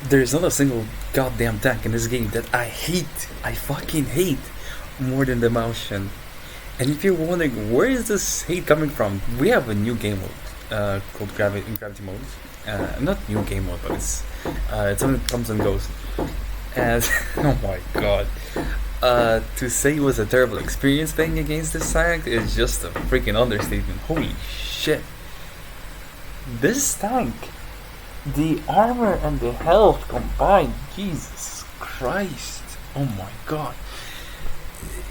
There's not a single goddamn tank in this game that I hate. I fucking hate more than the Maushen. And if you're wondering where is this hate coming from, we have a new game mode called Gravity Mode. Not new game mode, but it's something that comes and goes. And oh my god, to say it was a terrible experience playing against this tank is just a freaking understatement. Holy shit! This tank, the armor and the health combined, Jesus Christ! Oh my god!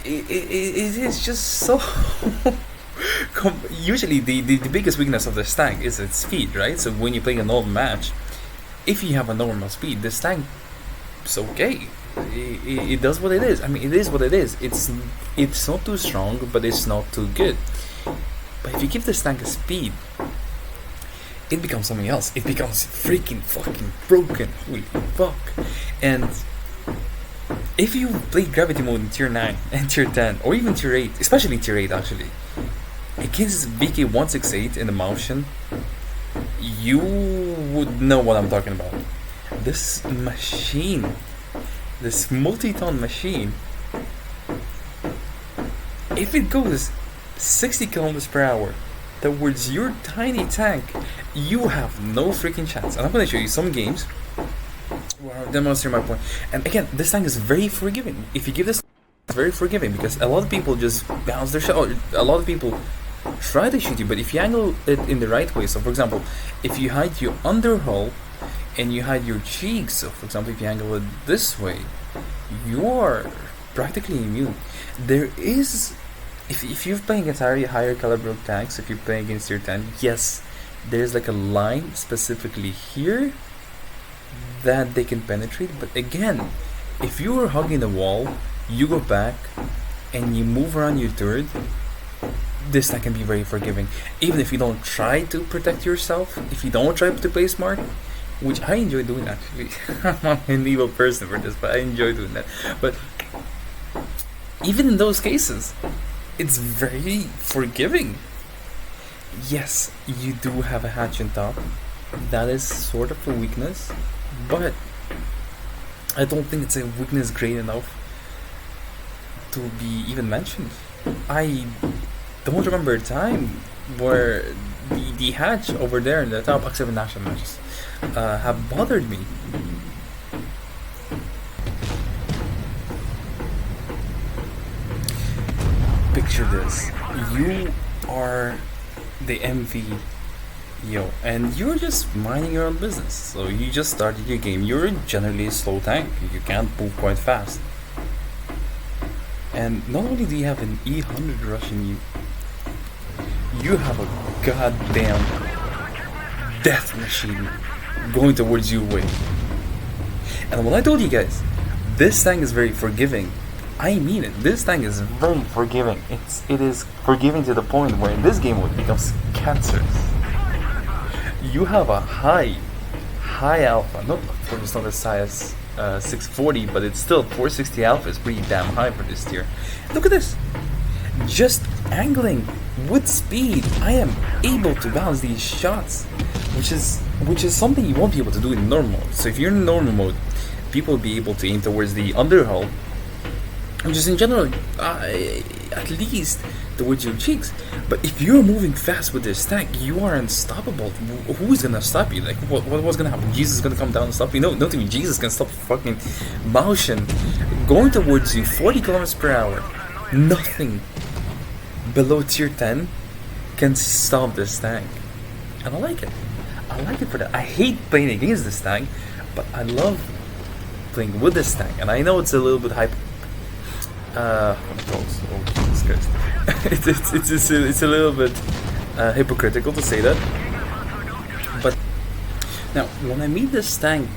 It is just so. Usually, the biggest weakness of this tank is its speed, right? So when you play a normal match, if you have a normal speed, this tank is okay. It does what it is. I mean, it is what it is. It's not too strong, but it's not too good. But if you give this tank a speed, it becomes something else. It becomes freaking fucking broken. Holy fuck! And if you play Gravity Mode in Tier 9 and Tier 10, or even Tier 8, especially Tier 8 actually, against VK168 in the Mauschen, you would know what I'm talking about. This machine, this multi-ton machine, if it goes 60 kilometers per hour towards your tiny tank, you have no freaking chance. And I'm going to show you some games where I'll demonstrate my point. And again, this tank is very forgiving. If you give this, it's very forgiving because a lot of people just bounce their shot. Or a lot of people try to shoot you, but if you angle it in the right way, so for example, if you hide your underhull and you hide your cheeks, so for example, if you angle it this way, you are practically immune. There is, if you're playing against higher caliber tanks, if you're playing against your 10, yes, there's like a line specifically here that they can penetrate, but again, if you are hugging the wall, you go back and you move around your turret, this tank can be very forgiving. Even if you don't try to protect yourself, if you don't try to play smart, which I enjoy doing actually. I'm an evil person for this, but I enjoy doing that. But even in those cases, it's very forgiving. Yes, you do have a hatch on top. That is sort of a weakness, but I don't think it's a weakness great enough to be even mentioned. I don't remember a time where the hatch over there in the top X7 national matches have bothered me. Picture this. You are the MV, and you're just minding your own business. So you just started your game. You're generally a slow tank. You can't move quite fast. And not only do you have an E100 rushing you, you have a goddamn death machine going towards you way. And when I told you guys, this tank is very forgiving, I mean it. This tank is very forgiving. It is forgiving to the point where in this game it becomes cancerous. You have a high alpha. Not, of course, it's not as high as 640, but it's still 460 alpha is pretty damn high for this tier. Look at this. Just angling with speed, I am able to balance these shots, which is something you won't be able to do in normal mode. So if you're in normal mode, people will be able to aim towards the underhull, which is in general at least towards your cheeks. But if you're moving fast with this tank, you are unstoppable. Who is gonna stop you? Like what's gonna happen? Jesus is gonna come down and stop you? No, not even Jesus can stop fucking Mauschen going towards you 40 kilometers per hour. Nothing below tier 10 can stop this tank, and I like it. I like it for that. I hate playing against this tank, but I love playing with this tank. And I know it's a little bit hype. Oh Jesus Christ! it's a little bit hypocritical to say that. But now, when I mean this tank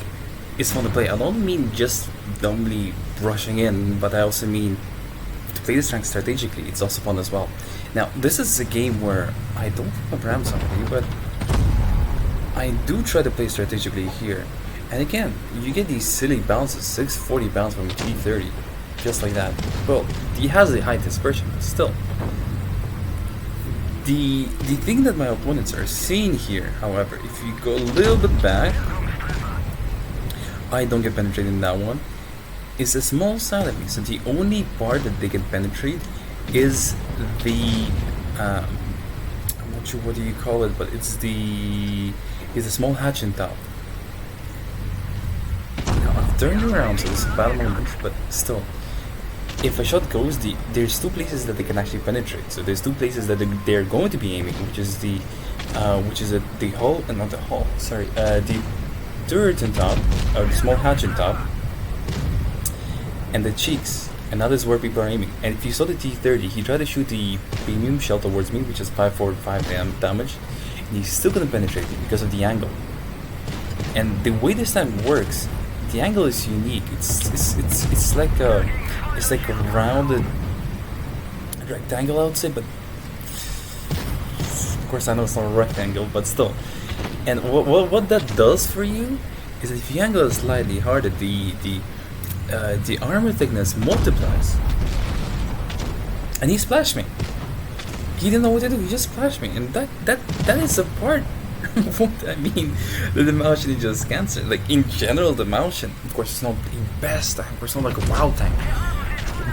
is fun to play, I don't mean just dumbly rushing in, but I also mean to play this tank strategically. It's also fun as well. Now, this is a game where I don't have rams on me, but I do try to play strategically here. And again, you get these silly bounces, 640 bounce from G30, just like that. Well, he has a high dispersion, but still. The thing that my opponents are seeing here, however, if you go a little bit back, I don't get penetrated in that one, is a small side of me. So the only part that they can penetrate is the I'm not sure what do you call it, but it's the small hatch in top. Now I've turned around, so this is a bad moment, but still. If a shot goes, there's two places that they can actually penetrate. So there's two places that they're going to be aiming, which is the hull, not the hull. Sorry, the turret on top, or the small hatch on top, and the cheeks. And that is where people are aiming. And if you saw the T-30, he tried to shoot the premium shell towards me, which is 545 damage, and he still couldn't penetrate me because of the angle. And the way this tank works, the angle is unique. It's like a rounded rectangle, I would say, but of course I know it's not a rectangle, but still. And what that does for you is that if you angle it slightly harder, the armor thickness multiplies. And he splashed me. He didn't know what to do. He just splashed me, and that is a part of what I mean. The Mauschen is just cancer. Like in general, the Mauschen, of course, it's not the best tank. It's not like a wild tank,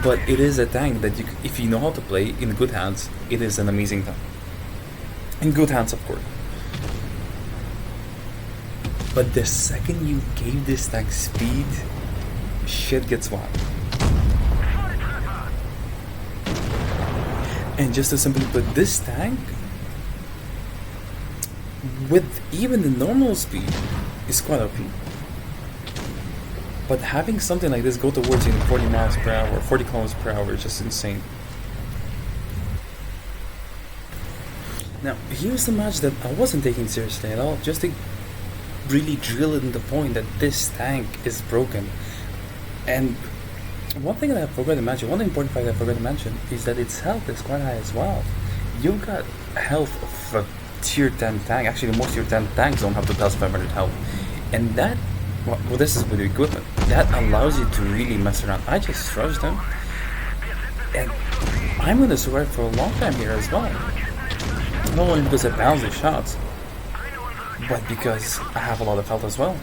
but it is a tank that if you know how to play in good hands, it is an amazing tank. In good hands, of course. But the second you gave this tank speed, shit gets wild. And just to simply put, this tank, with even the normal speed, is quite OP. But having something like this go towards you in 40 miles per hour, 40 kilometers per hour is just insane. Now, here's the match that I wasn't taking seriously at all, just to really drill in the point that this tank is broken. And one thing that I forgot to mention, one important fact I forgot to mention, is that its health is quite high as well. You've got health of a tier 10 tank. Actually, most tier 10 tanks don't have 2500 health. And that, well, this is with the equipment, that allows you to really mess around. I just rushed them, and I'm going to survive for a long time here as well. Not only because I bounce the shots, but because I have a lot of health as well.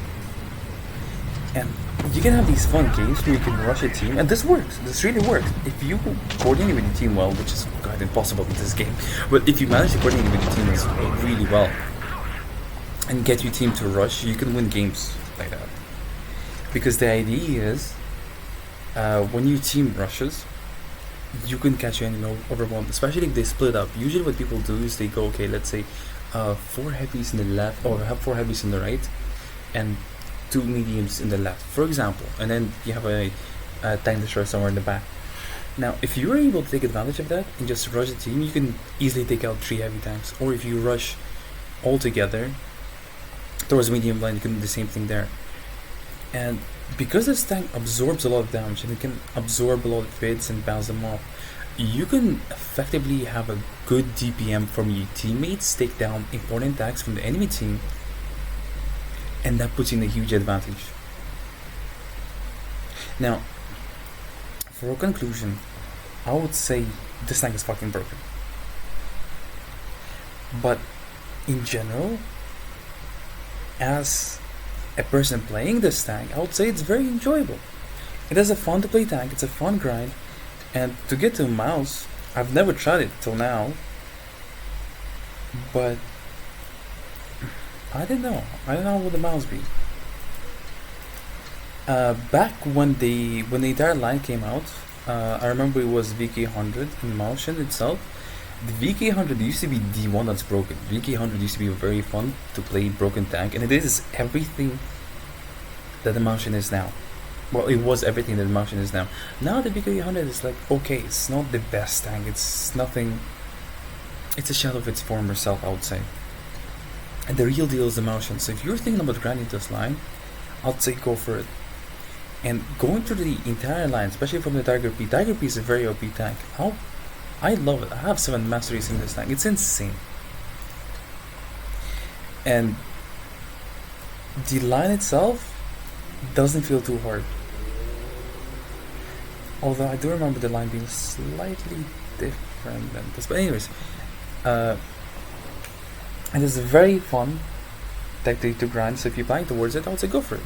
And you can have these fun games where you can rush a team, and this works. This really works. If you coordinate with your team well, which is quite impossible in this game, but if you manage to coordinate with your team really well and get your team to rush, you can win games like that. Because the idea is, when your team rushes, you can catch your enemy over one, especially if they split up. Usually what people do is they go, okay, let's say 4 heavies in the left, or have 4 heavies in the right, and 2 mediums in the left, for example, and then you have a tank destroyer somewhere in the back. Now, if you're able to take advantage of that and just rush the team, you can easily take out 3 heavy tanks. Or if you rush all together towards the medium line, you can do the same thing there. And because this tank absorbs a lot of damage and it can absorb a lot of hits and bounce them off, you can effectively have a good DPM from your teammates, take down important tanks from the enemy team, and that puts you in a huge advantage. Now, for a conclusion, I would say this tank is fucking broken. But in general, as a person playing this tank, I would say it's very enjoyable. It is a fun to play tank, it's a fun grind, and to get to a mouse, I've never tried it till now, but I don't know what would the mouse be. Back when the entire line came out, I remember it was VK100 in Mauschen itself. The VK100 used to be the one that's broken. VK100 used to be very fun to play broken tank, and it is everything that the Mauschen is now. Well, it was everything that the Mauschen is now. Now the VK100 is like, okay, it's not the best tank. It's nothing. It's a shadow of its former self, I would say. And the real deal is the Mauschen. So if you're thinking about grinding this line, I'd say go for it. And going through the entire line, especially from the Tiger P. Tiger P is a very OP tank. I love it. I have 7 masteries in this tank. It's insane. And the line itself doesn't feel too hard. Although I do remember the line being slightly different than this. But anyways, it is a very fun tactic to grind. So if you're playing towards it, I would say go for it.